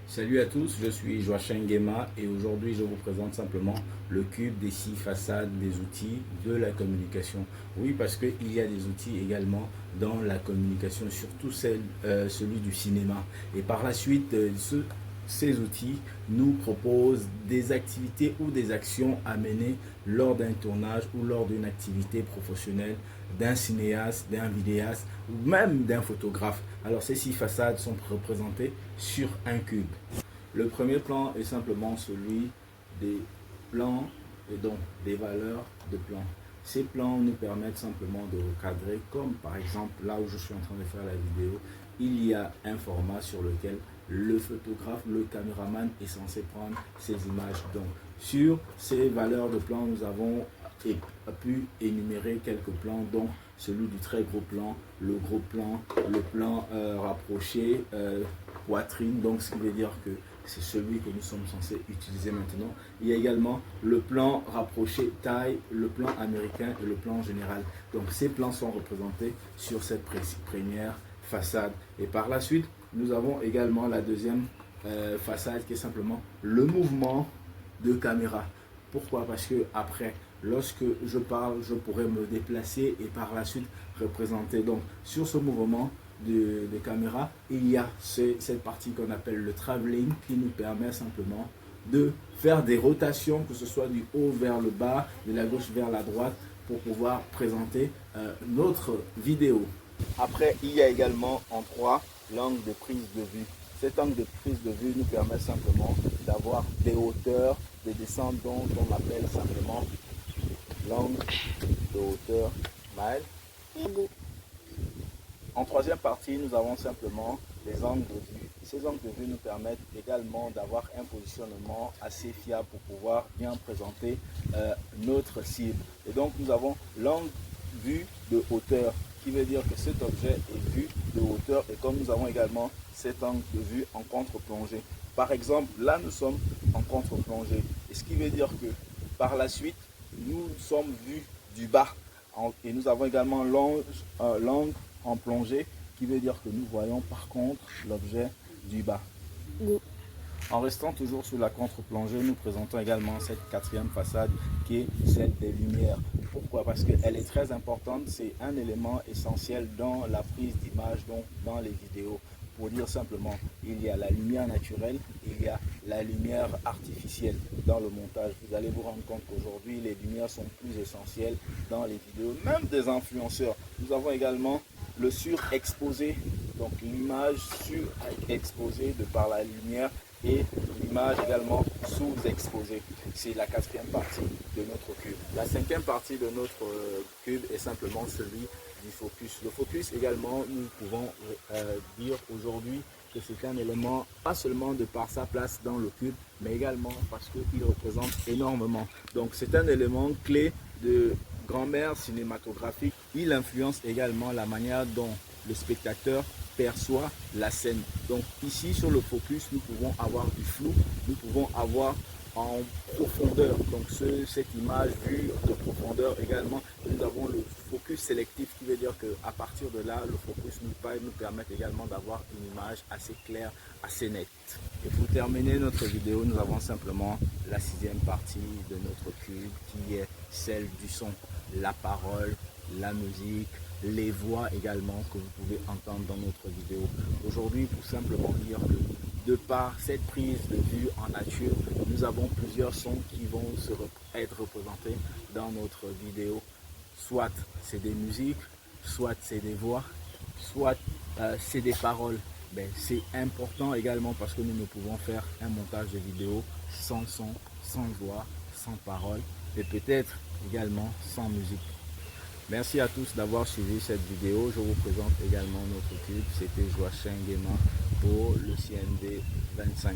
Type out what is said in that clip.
Salut à tous, je suis Joachim Nguema et aujourd'hui je vous présente simplement le cube des 6 façades des outils de la communication. Oui, parce qu'il y a des outils également dans la communication, surtout celui du cinéma. Et par la suite, ces outils nous proposent des activités ou des actions à mener lors d'un tournage ou lors d'une activité professionnelle d'un cinéaste, d'un vidéaste ou même d'un photographe. Alors ces 6 façades sont représentées sur un cube. Le premier plan est simplement celui des plans et donc des valeurs de plans. Ces plans nous permettent simplement de recadrer, comme par exemple là où je suis en train de faire la vidéo, il y a un format sur lequel le photographe, le caméraman est censé prendre ces images. Donc sur ces valeurs de plans, nous avons pu énumérer quelques plans, dont celui du très gros plan, le gros plan, le plan rapproché, poitrine, donc ce qui veut dire que c'est celui que nous sommes censés utiliser maintenant. Il y a également le plan rapproché taille, le plan américain et le plan général. Donc ces plans sont représentés sur cette première façade. Et par la suite, nous avons également la deuxième façade qui est simplement le mouvement de caméra. Pourquoi? Parce que après, lorsque je parle, je pourrais me déplacer et par la suite représenter. Donc sur ce mouvement de caméra, il y a cette partie qu'on appelle le travelling qui nous permet simplement de faire des rotations, que ce soit du haut vers le bas, de la gauche vers la droite, pour pouvoir présenter notre vidéo. Après, il y a également en 3 l'angle de prise de vue. Cet angle de prise de vue nous permet simplement d'avoir des hauteurs, des descentes dont on appelle simplement l'angle de hauteur mile. En troisième partie, nous avons simplement les angles de vue. Ces angles de vue nous permettent également d'avoir un positionnement assez fiable pour pouvoir bien présenter notre cible. Et donc nous avons l'angle vu de hauteur, qui veut dire que cet objet est vu de hauteur, et comme nous avons également cet angle de vue en contre-plongée. Par exemple, là nous sommes en contre-plongée, et ce qui veut dire que par la suite, nous sommes vus du bas, et nous avons également l'angle en plongée, qui veut dire que nous voyons par contre l'objet du bas. En restant toujours sous la contre-plongée, nous présentons également cette quatrième façade qui est celle des lumières. Pourquoi? Parce qu'elle est très importante, c'est un élément essentiel dans la prise d'image, donc dans les vidéos. Pour dire simplement, il y a la lumière naturelle, il y a la lumière artificielle dans le montage. Vous allez vous rendre compte qu'aujourd'hui, les lumières sont plus essentielles dans les vidéos, même des influenceurs. Nous avons également le surexposé, donc l'image surexposée de par la lumière, et l'image également sous-exposée. C'est la quatrième partie de notre cube. La cinquième partie de notre cube est simplement celui du focus. Le focus également, nous pouvons dire aujourd'hui que c'est un élément, pas seulement de par sa place dans le cube, mais également parce qu'il représente énormément. Donc c'est un élément clé de grammaire cinématographique. Il influence également la manière dont le spectateur perçoit la scène. Donc ici sur le focus, nous pouvons avoir du flou, nous pouvons avoir en profondeur, donc cette image vue de profondeur également. Nous avons le focus sélectif, qui veut dire qu'à partir de là, le focus nous permet également d'avoir une image assez claire, assez nette. Et pour terminer notre vidéo, nous avons simplement la sixième partie de notre cube, qui est celle du son, la parole, la musique, les voix également que vous pouvez entendre dans notre vidéo. Aujourd'hui, pour simplement dire que de par cette prise de vue en nature, nous avons plusieurs sons qui vont être représentés dans notre vidéo. Soit c'est des musiques, soit c'est des voix, soit c'est des paroles. C'est important également parce que nous ne pouvons faire un montage de vidéo sans son, sans voix, sans parole, et peut-être également sans musique. Merci à tous d'avoir suivi cette vidéo. Je vous présente également notre cube. C'était Joachim Nguema pour le CND 25.